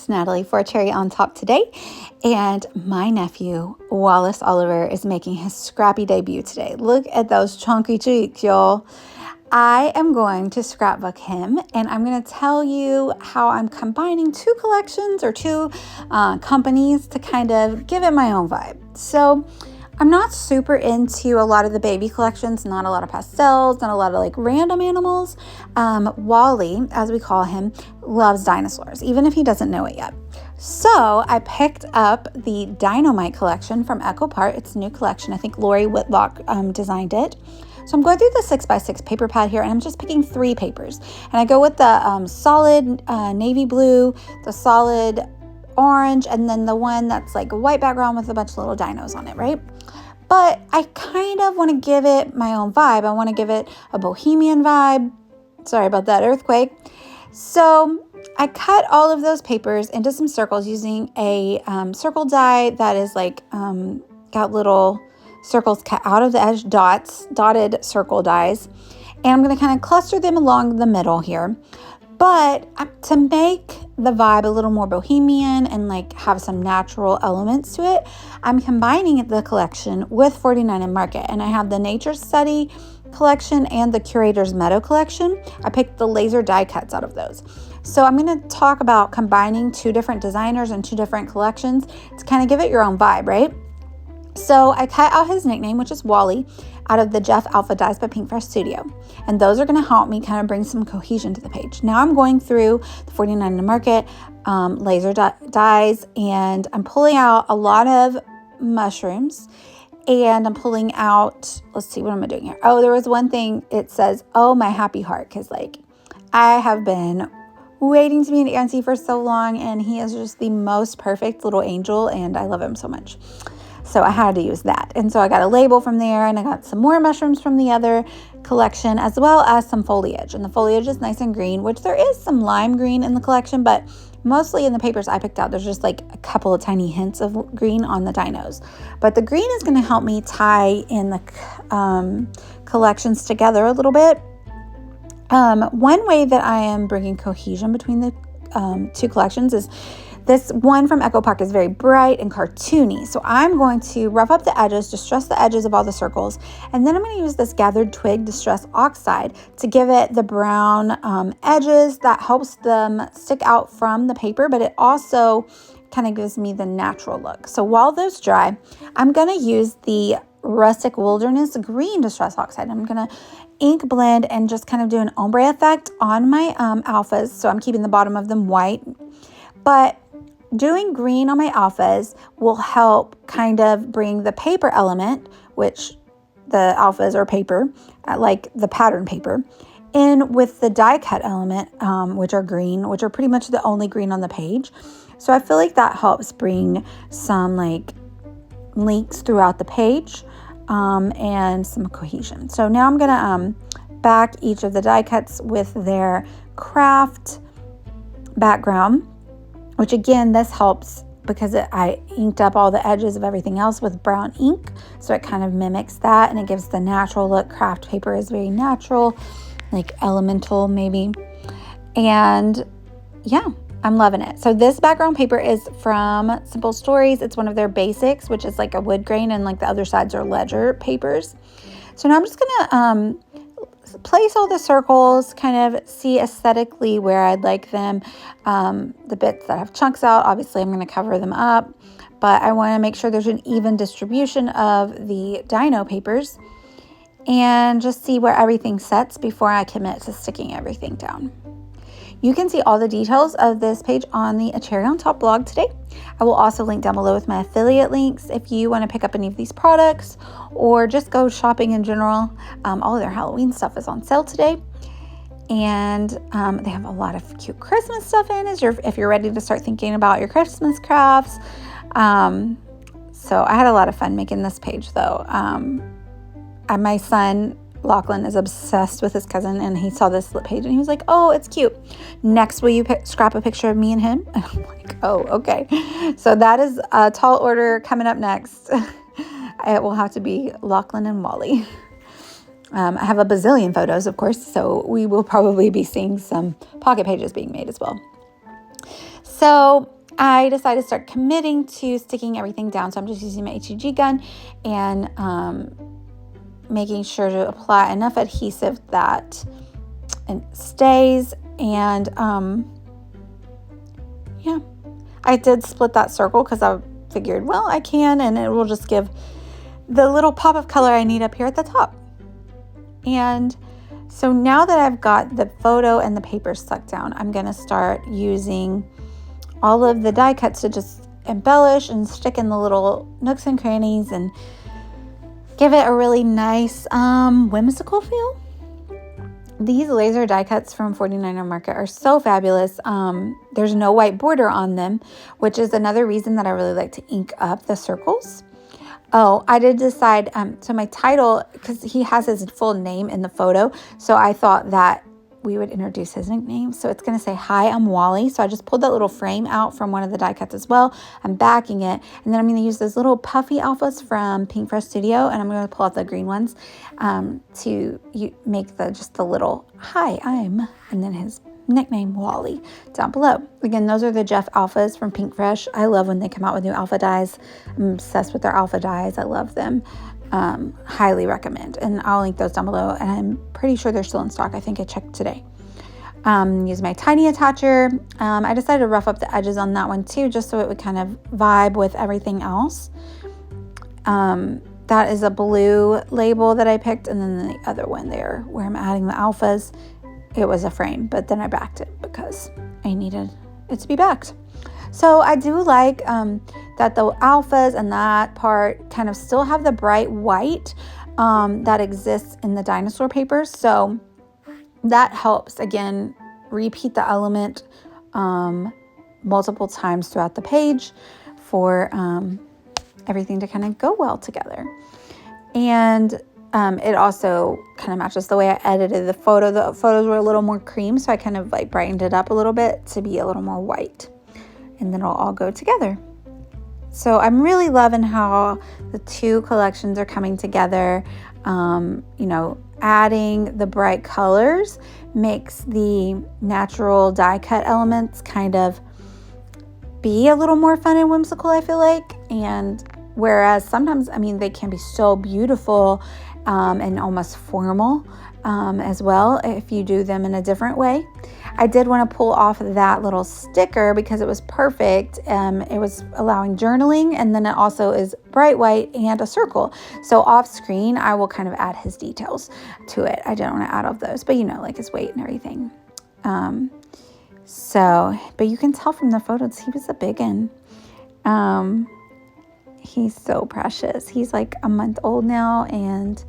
it's Natalie for Cherry on Top today, and my nephew, Wallace Oliver, is making his scrappy debut today. Look at those chunky cheeks, y'all. I am going to scrapbook him, and I'm going to tell you how I'm combining two collections or two companies to kind of give it my own vibe. So I'm not super into a lot of the baby collections, not a lot of pastels, not a lot of like random animals. Wally, as we call him, loves dinosaurs, even if he doesn't know it yet. So I picked up the Dynamite collection from EcoPart. It's a new collection. I think Lori Whitlock designed it. So I'm going through the 6x6 paper pad here, and I'm just picking 3 papers. And I go with the solid navy blue, the solid orange, and then the one that's like a white background with a bunch of little dinos on it, right? But I kind of want to give it my own vibe. I want to give it a bohemian vibe. Sorry about that earthquake. So I cut all of those papers into some circles using a circle die that is like got little circles cut out of the edge, dotted circle dies. And I'm going to kind of cluster them along the middle here. But to make the vibe a little more bohemian and like have some natural elements to it, I'm combining the collection with 49 and Market. And I have the Nature Study collection and the Curator's Meadow collection. I picked the laser die cuts out of those. So I'm going to talk about combining 2 different designers and 2 different collections to kind of give it your own vibe, right? So I cut out his nickname, which is Wally, out of the Jeff Alpha dies by Pinkfresh Studio. And those are going to help me kind of bring some cohesion to the page. Now I'm going through the 49 in the Market laser dies, and I'm pulling out a lot of mushrooms. And I'm pulling out, let's see, what am I doing here? Oh, there was one thing, it says, oh, my happy heart. Because like, I have been waiting to meet Ansi for so long, and he is just the most perfect little angel, and I love him so much. So I had to use that. And so I got a label from there, and I got some more mushrooms from the other collection, as well as some foliage. And the foliage is nice and green, which there is some lime green in the collection, but mostly in the papers I picked out, there's just like a couple of tiny hints of green on the dinos. But the green is going to help me tie in the collections together a little bit. One way that I am bringing cohesion between the 2 collections is this one from EcoPark is very bright and cartoony. So I'm going to rough up the edges, distress the edges of all the circles. And then I'm going to use this gathered twig distress oxide to give it the brown edges that helps them stick out from the paper, but it also kind of gives me the natural look. So while those dry, I'm going to use the Rustic Wilderness green distress oxide. I'm going to ink blend and just kind of do an ombre effect on my alphas. So I'm keeping the bottom of them white. But doing green on my alphas will help kind of bring the paper element, which the alphas are paper, like the pattern paper, in with the die cut element, which are green, which are pretty much the only green on the page. So I feel like that helps bring some like links throughout the page and some cohesion. So now I'm going to back each of the die cuts with their craft background, which again, this helps because I inked up all the edges of everything else with brown ink. So it kind of mimics that and it gives the natural look. Craft paper is very natural, like elemental maybe. And yeah, I'm loving it. So this background paper is from Simple Stories. It's one of their basics, which is like a wood grain, and like the other sides are ledger papers. So now I'm just going to place all the circles, kind of see aesthetically where I'd like them. The bits that have chunks out, obviously I'm going to cover them up, but I want to make sure there's an even distribution of the dino papers and just see where everything sets before I commit to sticking everything down. You can see all the details of this page on the A Cherry on Top blog today. I will also link down below with my affiliate links if you want to pick up any of these products or just go shopping in general. All of their Halloween stuff is on sale today. And they have a lot of cute Christmas stuff in if you're ready to start thinking about your Christmas crafts. So I had a lot of fun making this page though. My son Lachlan is obsessed with his cousin, and he saw this page and he was like, oh, it's cute. Next, will you scrap a picture of me and him? And I'm like, oh, okay. So that is a tall order coming up next. It will have to be Lachlan and Wally. I have a bazillion photos, of course, so we will probably be seeing some pocket pages being made as well. So I decided to start committing to sticking everything down. So I'm just using my HEG gun and making sure to apply enough adhesive that it stays. And yeah, I did split that circle because I figured, well, I can, and it will just give the little pop of color I need up here at the top. And so now that I've got the photo and the paper stuck down, I'm going to start using all of the die cuts to just embellish and stick in the little nooks and crannies and give it a really nice whimsical feel. These laser die cuts from 49er Market are so fabulous. There's no white border on them, which is another reason that I really like to ink up the circles. Oh, I did decide, so my title, because he has his full name in the photo, so I thought that we would introduce his nickname. So it's going to say, "Hi, I'm Wally." So I just pulled that little frame out from one of the die cuts as well. I'm backing it. And then I'm going to use those little puffy alphas from Pink Fresh Studio. And I'm going to pull out the green ones to make just the little "Hi, I'm," and then his nickname Wally down below. Again, those are the Jeff alphas from Pink Fresh. I love when they come out with new alpha dies. I'm obsessed with their alpha dies. I love them. Highly recommend, and I'll link those down below, and I'm pretty sure they're still in stock. I think I checked today. Use my tiny attacher. I decided to rough up the edges on that one too, just so it would kind of vibe with everything else. That is a blue label that I picked, and then the other one there where I'm adding the alphas, it was a frame, but then I backed it because I needed it to be backed. So I do like that the alphas and that part kind of still have the bright white that exists in the dinosaur papers. So that helps, again, repeat the element multiple times throughout the page for everything to kind of go well together. And it also kind of matches the way I edited the photo. The photos were a little more cream, so I kind of like brightened it up a little bit to be a little more white. And then it'll all go together. So I'm really loving how the two collections are coming together. Adding the bright colors makes the natural die cut elements kind of be a little more fun and whimsical, I feel like. And whereas sometimes, they can be so beautiful and almost formal as well if you do them in a different way. I did want to pull off that little sticker because it was perfect. It was allowing journaling, and then it also is bright white and a circle. So off screen, I will kind of add his details to it. I don't want to add all of those, but like his weight and everything. But you can tell from the photos, he was a big one. He's so precious. He's like a month old now, and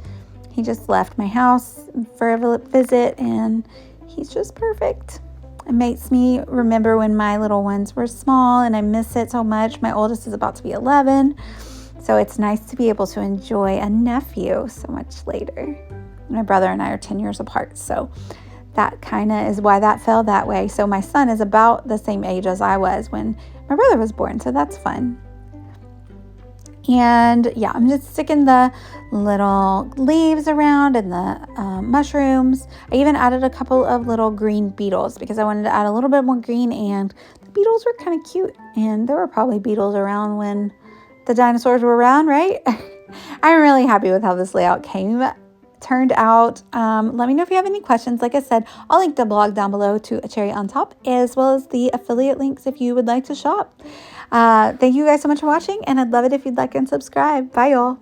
he just left my house for a visit, and he's just perfect. It makes me remember when my little ones were small, and I miss it so much. My oldest is about to be 11, so it's nice to be able to enjoy a nephew so much later. My brother and I are 10 years apart, so that kind of is why that fell that way. So my son is about the same age as I was when my brother was born, so that's fun. And yeah, I'm just sticking the little leaves around and the mushrooms. I even added a couple of little green beetles because I wanted to add a little bit more green, and the beetles were kind of cute. And there were probably beetles around when the dinosaurs were around, right? I'm really happy with how this layout turned out. Let me know if you have any questions. Like I said, I'll link the blog down below to A Cherry on Top, as well as the affiliate links if you would like to shop. Thank you guys so much for watching, and I'd love it if you'd like and subscribe. Bye, y'all.